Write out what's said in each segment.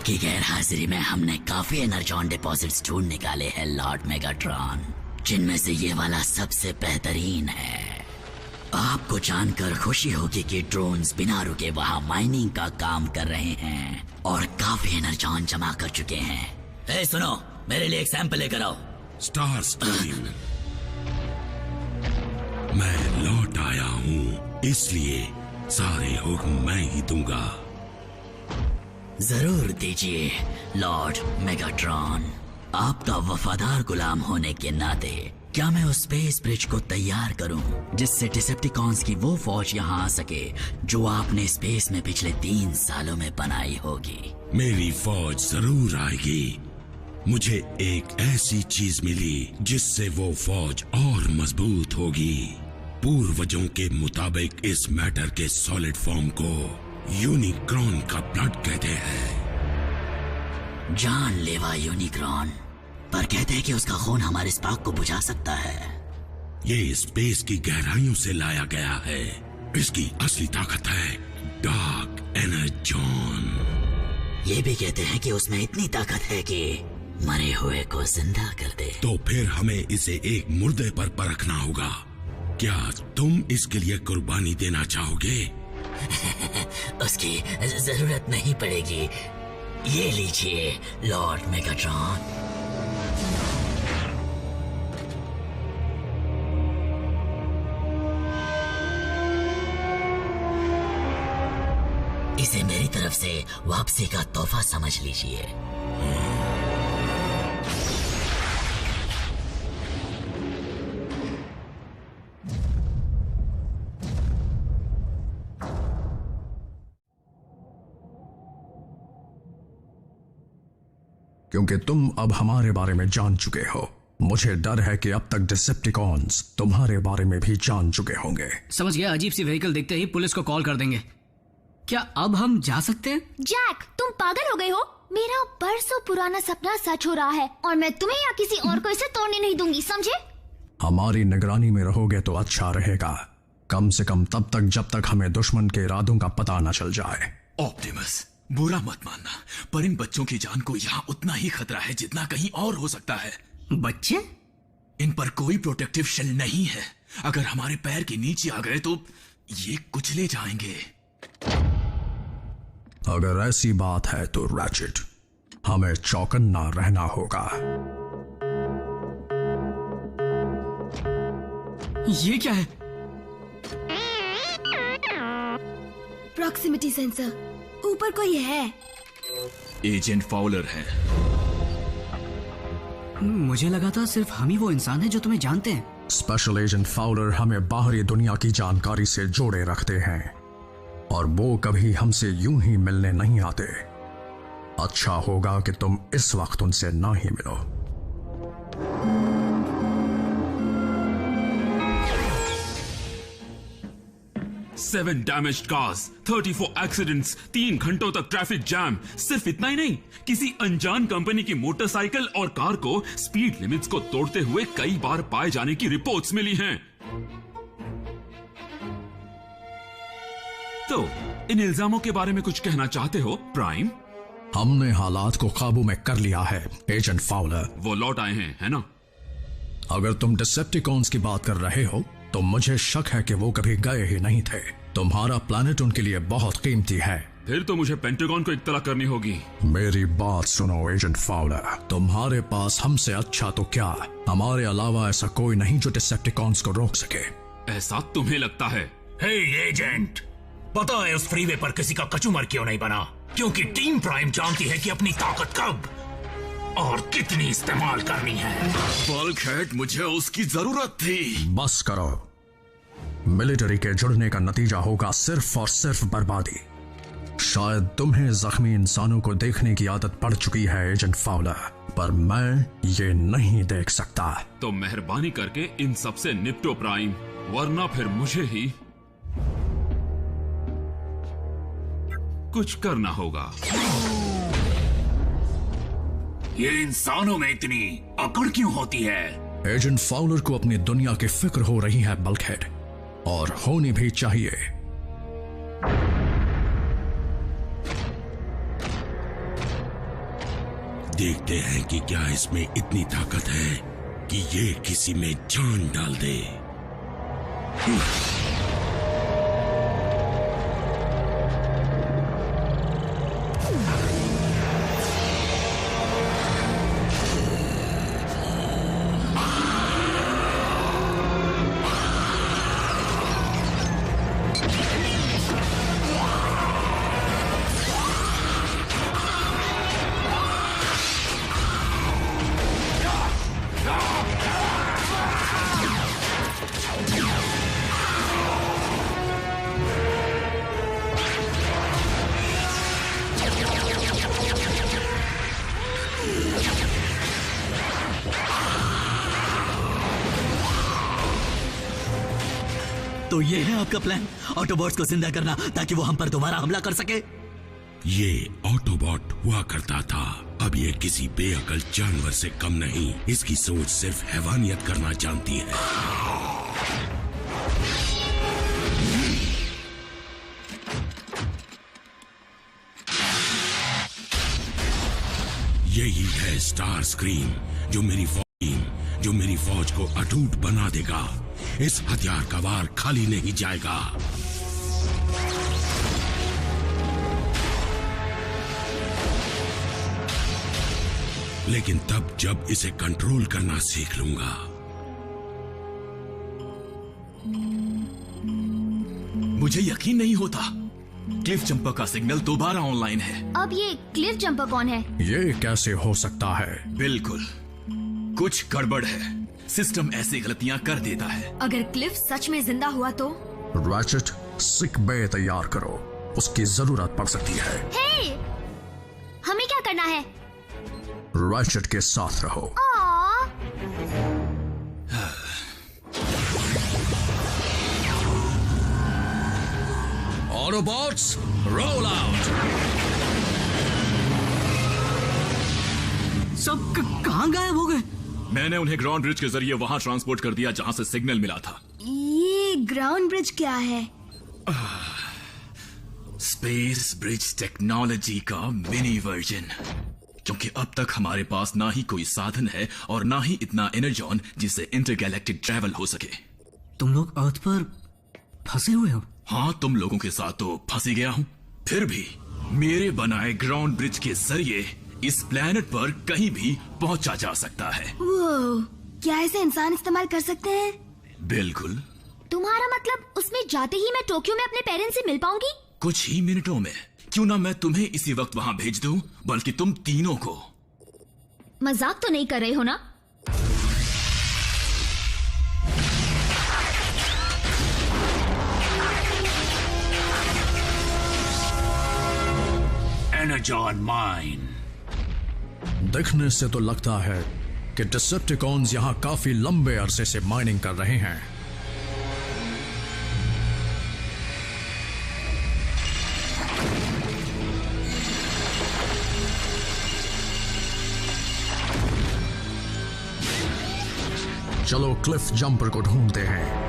आपकी गैरहाजिरी में हमने काफी एनर्जॉन डिपॉजिट्स ढूंढ निकाले हैं लॉर्ड मेगाट्रॉन, जिनमें से ये वाला सबसे बेहतरीन है। आपको जानकर खुशी होगी कि ड्रोन्स बिना रुके वहां माइनिंग का काम कर रहे हैं और काफी एनर्जॉन जमा कर चुके हैं। सुनो, मेरे लिए एक सैंपल लेकर आओ। स्टार स्ट्रीम, मैं लौट आया हूँ, इसलिए सारे हुक्म मैं ही दूंगा। जरूर दीजिए लॉर्ड मेगाट्रॉन। आपका वफादार गुलाम होने के नाते क्या मैं उस स्पेस ब्रिज को तैयार करूं जिससे डिसेप्टिकॉन्स की वो फौज यहाँ आ सके जो आपने स्पेस में पिछले 3 सालों में बनाई होगी। मेरी फौज जरूर आएगी। मुझे एक ऐसी चीज मिली जिससे वो फौज और मजबूत होगी। पूर्वजों के मुताबिक इस मैटर के सॉलिड फॉर्म को यूनिक्रॉन का ब्लड कहते हैं। जानलेवा यूनिक्रॉन, पर कहते हैं कि उसका खून हमारे स्पार्क को बुझा सकता है। ये स्पेस की गहराइयों से लाया गया है। इसकी असली ताकत है डार्क एनर्जॉन। ये भी कहते हैं कि उसमें इतनी ताकत है कि मरे हुए को जिंदा कर दे। तो फिर हमें इसे एक मुर्दे पर परखना होगा। क्या तुम इसके लिए कुर्बानी देना चाहोगे? उसकी जरूरत नहीं पड़ेगी। ये लीजिए लॉर्ड मेगाट्रॉन। इसे मेरी तरफ से वापसी का तोहफा समझ लीजिए। क्योंकि तुम अब हमारे बारे में जान चुके हो, मुझे डर है कि अब तक डिसेप्टिकॉन्स तुम्हारे बारे में भी जान चुके होंगे। समझ गया। अजीब सी व्हीकल देखते ही पुलिस को कॉल कर देंगे। क्या अब हम जा सकते हैं? जैक, तुम पागल हो गए हो? मेरा बरसों पुराना सपना सच हो रहा है और मैं तुम्हें या किसी और को इसे तोड़ने नहीं दूंगी, समझे? हमारी निगरानी में रहोगे तो अच्छा रहेगा, कम से कम तब तक जब तक हमें दुश्मन के इरादों का पता न चल जाए। ऑप्टिमस, बुरा मत मानना, पर इन बच्चों की जान को यहाँ उतना ही खतरा है जितना कहीं और हो सकता है। बच्चे? इन पर कोई प्रोटेक्टिव शेल नहीं है। अगर हमारे पैर के नीचे आ गए तो ये कुचले जाएंगे। अगर ऐसी बात है तो रैचेट, हमें चौकन्ना रहना होगा। ये क्या है? प्रॉक्सिमिटी सेंसर, ऊपर कोई है। एजेंट फाउलर है। मुझे लगा था सिर्फ हम ही वो इंसान है जो तुम्हें जानते हैं। स्पेशल एजेंट फाउलर हमें बाहरी दुनिया की जानकारी से जोड़े रखते हैं और वो कभी हमसे यूं ही मिलने नहीं आते। अच्छा होगा कि तुम इस वक्त उनसे ना ही मिलो। 7 डैमेज्ड कार्स, 34 एक्सीडेंट्स, 3 घंटों तक ट्रैफिक जैम। सिर्फ इतना ही नहीं, किसी अनजान कंपनी की मोटरसाइकिल और कार को स्पीड लिमिट्स को तोड़ते हुए कई बार पाए जाने की रिपोर्ट्स मिली हैं। तो इन इल्जामों के बारे में कुछ कहना चाहते हो प्राइम? हमने हालात को काबू में कर लिया है एजेंट फाउलर। वो लौट आए हैं, है ना? अगर तुम डिसेप्टिकॉन्स की बात कर रहे हो तो मुझे शक है कि वो कभी गए ही नहीं थे। तुम्हारा प्लैनेट उनके लिए बहुत कीमती है। फिर तो मुझे पेंटागन को इत्तला करनी होगी। मेरी बात सुनो एजेंट फाउलर, तुम्हारे पास हमसे अच्छा तो क्या, हमारे अलावा ऐसा कोई नहीं जो डिसेप्टिकॉन्स को रोक सके। ऐसा तुम्हें लगता है? हे एजेंट, पता है उस फ्रीवे पर किसी का कचूमर क्यों नहीं बना? क्योंकि टीम प्राइम जानती है कि अपनी ताकत कब और कितनी इस्तेमाल करनी है। बल्कहेड, मुझे उसकी जरूरत थी। बस करो, मिलिट्री के जुड़ने का नतीजा होगा सिर्फ और सिर्फ बर्बादी। शायद तुम्हें जख्मी इंसानों को देखने की आदत पड़ चुकी है एजेंट फाउलर, पर मैं ये नहीं देख सकता। तो मेहरबानी करके इन सब से निपटो प्राइम, वरना फिर मुझे ही कुछ करना होगा। ये इंसानों में इतनी अकड़ क्यों होती है? एजेंट फाउलर को अपनी दुनिया की फिक्र हो रही है बल्कहेड, और होनी भी चाहिए। देखते हैं कि क्या इसमें इतनी ताकत है कि ये किसी में जान डाल दे। तो ये है आपका प्लान, ऑटोबॉट्स को जिंदा करना ताकि वो हम पर दोबारा हमला कर सके? ये ऑटोबॉट हुआ करता था, अब ये किसी बेअकल जानवर से कम नहीं। इसकी सोच सिर्फ हैवानियत करना जानती है। यही है स्टार स्क्रीम, जो मेरी फौज को अटूट बना देगा। इस हथियार का वार खाली नहीं जाएगा। लेकिन तब जब इसे कंट्रोल करना सीख लूंगा। मुझे यकीन नहीं होता, क्लिफ जंपर का सिग्नल दोबारा ऑनलाइन है। अब ये क्लिफ जंपर कौन है? ये कैसे हो सकता है? बिल्कुल कुछ गड़बड़ है। सिस्टम ऐसी गलतियां कर देता है। अगर क्लिफ सच में जिंदा हुआ तो? रैचेट, सिक बे तैयार करो, उसकी जरूरत पड़ सकती है। हे! हमें क्या करना है? रैचेट के साथ रहो। Autobots roll out. सब कहां गायब हो गए? मैंने उन्हें ग्राउंड ब्रिज के जरिए वहां ट्रांसपोर्ट कर दिया जहां से सिग्नल मिला था। ये ग्राउंड ब्रिज क्या है? स्पेस ब्रिज टेक्नोलॉजी का मिनी वर्जन। क्योंकि अब तक हमारे पास ना ही कोई साधन है और ना ही इतना एनर्जॉन जिससे इंटरगैलेक्टिक ट्रैवल हो सके। तुम लोग अर्थ पर फंसे हुए हो? हाँ, तुम लोगों के साथ तो फंसी गया हूँ। फिर भी मेरे बनाए ग्राउंड ब्रिज के जरिए इस प्लेनेट पर कहीं भी पहुंचा जा सकता है। वो क्या इसे इंसान इस्तेमाल कर सकते हैं? बिल्कुल। तुम्हारा मतलब उसमें जाते ही मैं टोक्यो में अपने पेरेंट्स से मिल पाऊंगी? कुछ ही मिनटों में। क्यों ना मैं तुम्हें इसी वक्त वहां भेज दूं, बल्कि तुम तीनों को। मजाक तो नहीं कर रहे हो ना? Energon mine. देखने से तो लगता है कि डिसेप्टिकॉन्स यहां काफी लंबे अरसे से माइनिंग कर रहे हैं। चलो क्लिफ जंपर को ढूंढते हैं।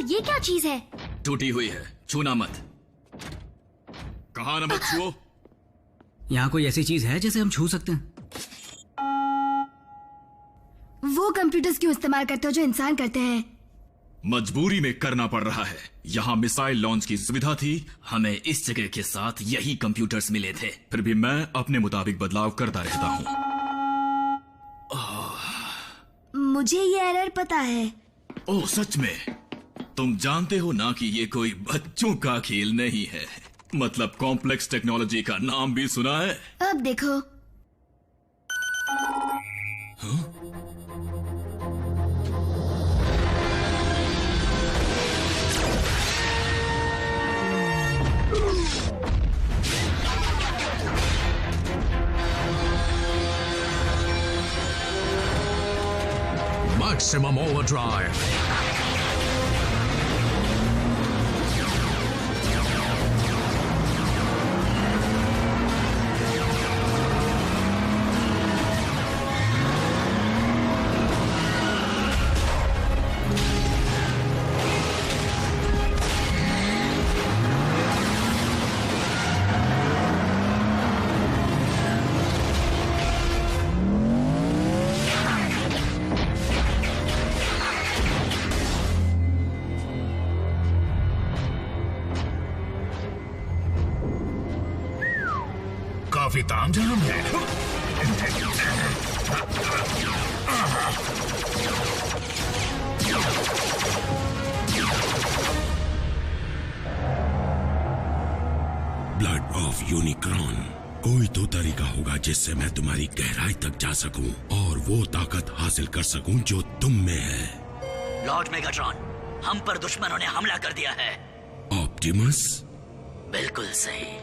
ये क्या चीज है? टूटी हुई है, छूना मत। कहा ना मत छुओ। यहाँ कोई ऐसी चीज है जिसे हम छू सकते हैं? वो कंप्यूटर्स क्यों इस्तेमाल करते हो जो इंसान करते हैं? मजबूरी में करना पड़ रहा है। यहाँ मिसाइल लॉन्च की सुविधा थी, हमें इस जगह के साथ यही कंप्यूटर्स मिले थे। फिर भी मैं अपने मुताबिक बदलाव करता रहता हूँ। मुझे ये एरर पता है। ओह सच में? तुम जानते हो ना कि ये कोई बच्चों का खेल नहीं है। मतलब कॉम्प्लेक्स टेक्नोलॉजी का नाम भी सुना है? अब देखो। Maximum overdrive. काफी तामझाम है। Blood of Unicorn. कोई तो तरीका होगा जिससे मैं तुम्हारी गहराई तक जा सकूं और वो ताकत हासिल कर सकूं जो तुम में है। लॉर्ड मेगाट्रॉन, हम पर दुश्मनों ने हमला कर दिया है। ऑप्टिमस? बिल्कुल सही।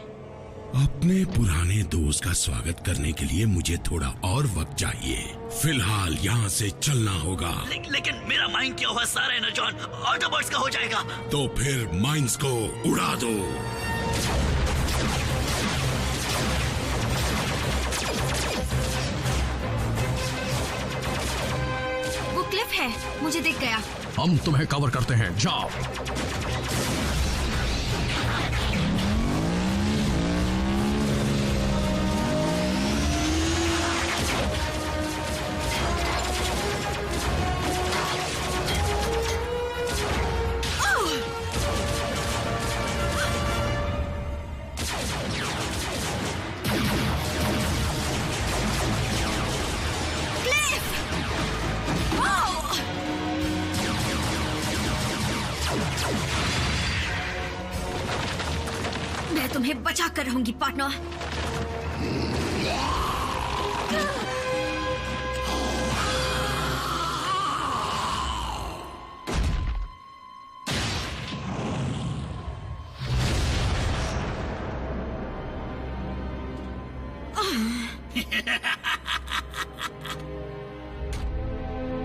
अपने पुराने दोस्त का स्वागत करने के लिए मुझे थोड़ा और वक्त चाहिए। फिलहाल यहाँ से चलना होगा। लेकिन मेरा माइंड क्या हुआ? सारा एनर्जॉन ऑटोबॉट्स का हो जाएगा। तो फिर माइंड्स को उड़ा दो। वो क्लिफ है, मुझे दिख गया। हम तुम्हें कवर करते हैं, जाओ। मैं तुम्हें बचा कर रहूंगी पार्टनर।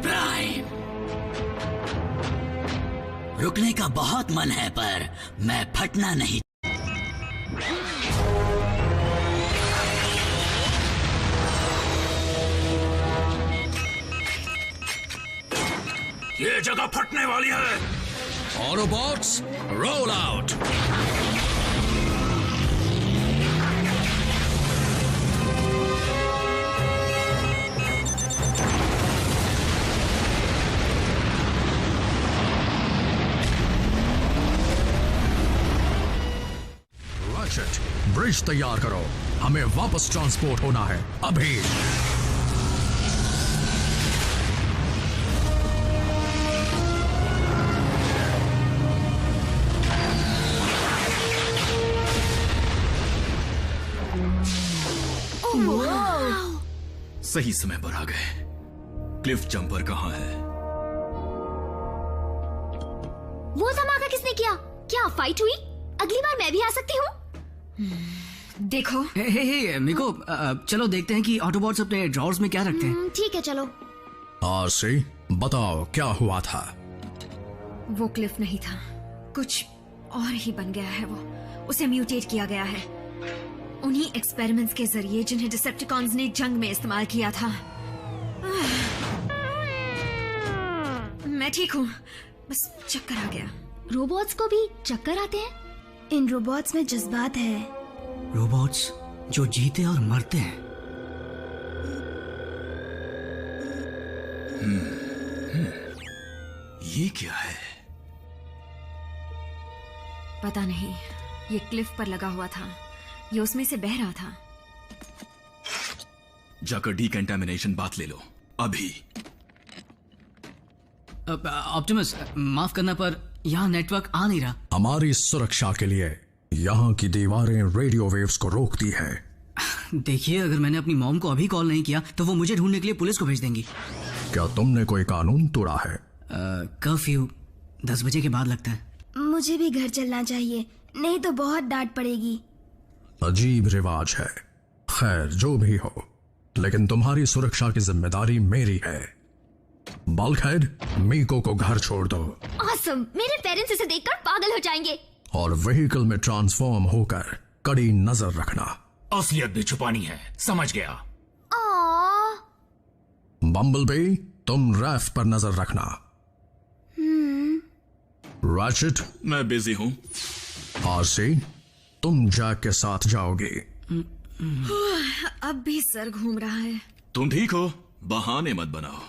प्राइम, रुकने का बहुत मन है पर मैं फटना नहीं। ये जगह फटने वाली है। Autobots, roll out. Ratchet, bridge तैयार करो। हमें वापस ट्रांसपोर्ट होना है अभी। सही समय पर आ गए। क्लिफ जंपर कहाँ है? वो धमाका किसने किया? क्या फाइट हुई? अगली बार मैं भी आ सकती हूँ? देखो। हे मिको, चलो देखते हैं कि ऑटोबॉट्स अपने ड्रॉर्स में क्या रखते हैं। ठीक है, चलो। आरसी, बताओ क्या हुआ था? वो क्लिफ नहीं था, कुछ और ही बन गया है। वो उसे म्यूटेट किया गया है उन्हीं एक्सपेरिमेंट्स के जरिए जिन्हें डिसेप्टिकॉन्स ने जंग में इस्तेमाल किया था। मैं ठीक हूँ, बस चक्कर आ गया। रोबोट्स को भी चक्कर आते हैं? इन रोबोट्स में जज्बात है। रोबोट्स जो जीते और मरते हैं। ये क्या है? पता नहीं, ये क्लिफ पर लगा हुआ था, ये उसमें से बह रहा था। जाकर डीकंटामिनेशन बात ले लो अभी। ऑप्टिमस, माफ करना पर यहाँ नेटवर्क आ नहीं रहा। हमारी सुरक्षा के लिए यहाँ की दीवारें रेडियो वेव्स को रोकती है। देखिए, अगर मैंने अपनी मॉम को अभी कॉल नहीं किया तो वो मुझे ढूंढने के लिए पुलिस को भेज देंगी। क्या तुमने कोई कानून तोड़ा है? कर्फ्यू 10 बजे के बाद लगता है। मुझे भी घर चलना चाहिए, नहीं तो बहुत डांट पड़ेगी। अजीब रिवाज है। खैर, जो भी हो, लेकिन तुम्हारी सुरक्षा की जिम्मेदारी मेरी है। बल्कहेड, मीको को घर छोड़ दो। ऑसम, मेरे पेरेंट्स इसे देखकर पागल हो जाएंगे। और व्हीकल में ट्रांसफॉर्म होकर कड़ी नजर रखना। असलियत भी छुपानी है, समझ गया। बम्बलबी, तुम रैफ पर नजर रखना। रैचेट, मैं बिजी हूँ। आरसी, तुम जैक के साथ जाओगे। अब भी सर घूम रहा है। तुम ठीक हो? बहाने मत बनाओ।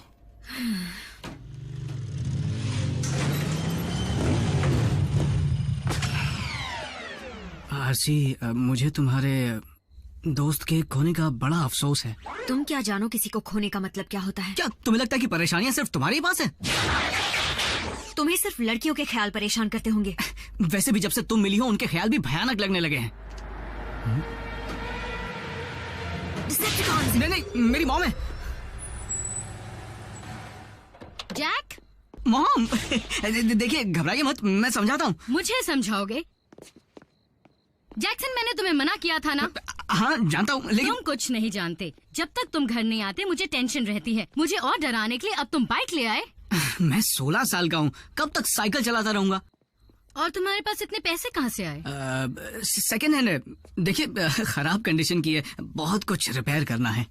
आरसी, मुझे तुम्हारे दोस्त के खोने का बड़ा अफसोस है। तुम क्या जानो किसी को खोने का मतलब क्या होता है? क्या तुम्हें लगता है कि परेशानियां सिर्फ तुम्हारे ही पास है? तुम्हें सिर्फ लड़कियों के ख्याल परेशान करते होंगे। वैसे भी जब से तुम मिली हो उनके ख्याल भी भयानक लगने लगे हैं। नहीं नहीं, मेरी मॉम है। जैक, मॉम देखिए, घबराइए मत, मैं समझाता हूँ। मुझे समझाओगे? जैक्सन, मैंने तुम्हें मना किया था ना। हाँ जानता हूँ, लेकिन तुम कुछ नहीं जानते। जब तक तुम घर नहीं आते मुझे टेंशन रहती है। मुझे और डराने के लिए अब तुम बाइक ले आए। मैं 16 साल का हूँ, कब तक साइकिल चलाता रहूंगा? और तुम्हारे पास इतने पैसे कहाँ से आए? सेकेंड हैंड है। देखिए, खराब कंडीशन की है, बहुत कुछ रिपेयर करना है।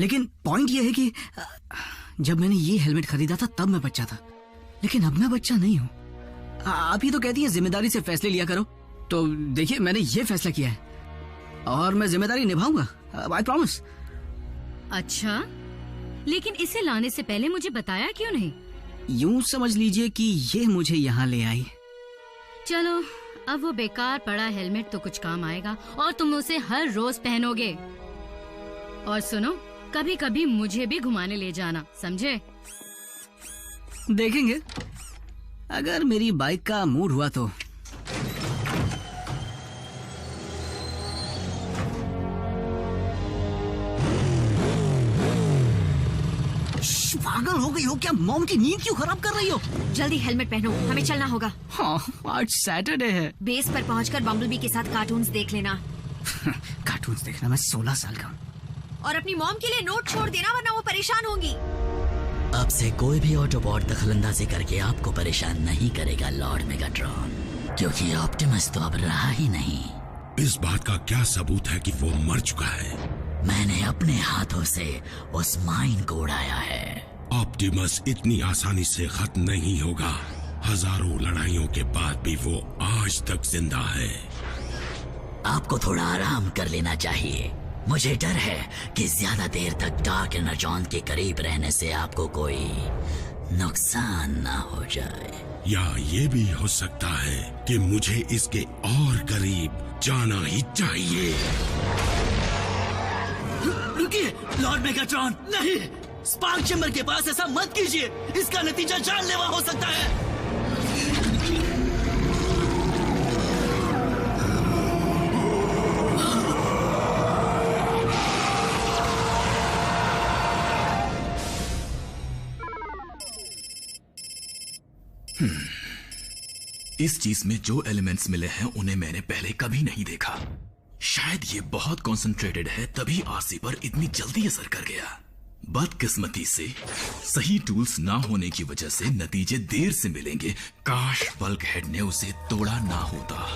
लेकिन पॉइंट ये है कि जब मैंने ये हेलमेट खरीदा था तब मैं बच्चा था, लेकिन अब मैं बच्चा नहीं हूँ। आप ही तो कहती हैं जिम्मेदारी से फैसले लिया करो, तो देखिए मैंने ये फैसला किया है और मैं जिम्मेदारी निभाऊंगा, आई प्रॉमिस। अच्छा, लेकिन इसे लाने से पहले मुझे बताया क्यों नहीं? यूं समझ लीजिए कि ये मुझे यहाँ ले आई। चलो, अब वो बेकार पड़ा हेलमेट तो कुछ काम आएगा और तुम उसे हर रोज पहनोगे। और सुनो, कभी कभी मुझे भी घुमाने ले जाना, समझे? देखेंगे, अगर मेरी बाइक का मूड हुआ तो। पागल हो गई हो क्या? मॉम की नींद क्यों खराब कर रही हो? जल्दी हेलमेट पहनो, हमें चलना होगा। हाँ, आज सैटरडे है। बेस पर पहुंचकर बम्बलबी के साथ कार्टून्स देख लेना। कार्टून्स देखना? मैं 16 साल का हूँ। और अपनी मॉम के लिए नोट छोड़ देना, वरना वो परेशान होंगी। अब से कोई भी ऑटोबॉट दखलंदाजी करके आपको परेशान नहीं करेगा लॉर्ड मेगाट्रॉन, क्योंकि ऑप्टिमस तो अब रहा ही नहीं। इस बात का क्या सबूत है कि वो मर चुका है? मैंने अपने हाथों से उस माइन को उड़ाया है। ऑप्टिमस इतनी आसानी से खत्म नहीं होगा। हजारों लड़ाइयों के बाद भी वो आज तक जिंदा है। आपको थोड़ा आराम कर लेना चाहिए। मुझे डर है कि ज्यादा देर तक डार्क एनर्जॉन के करीब रहने से आपको कोई नुकसान ना हो जाए। या ये भी हो सकता है कि मुझे इसके और करीब जाना ही चाहिए। रुकिए लॉर्ड मेगाट्रॉन, नहीं! स्पार्क चैम्बर के पास ऐसा मत कीजिए, इसका नतीजा जानलेवा हो सकता है। इस चीज में जो एलिमेंट्स मिले हैं उन्हें मैंने पहले कभी नहीं देखा। शायद ये बहुत कंसंट्रेटेड है, तभी आरसी पर इतनी जल्दी असर कर गया। बदकिस्मती से सही टूल्स ना होने की वजह से नतीजे देर से मिलेंगे। काश बल्कहेड ने उसे तोड़ा ना होता।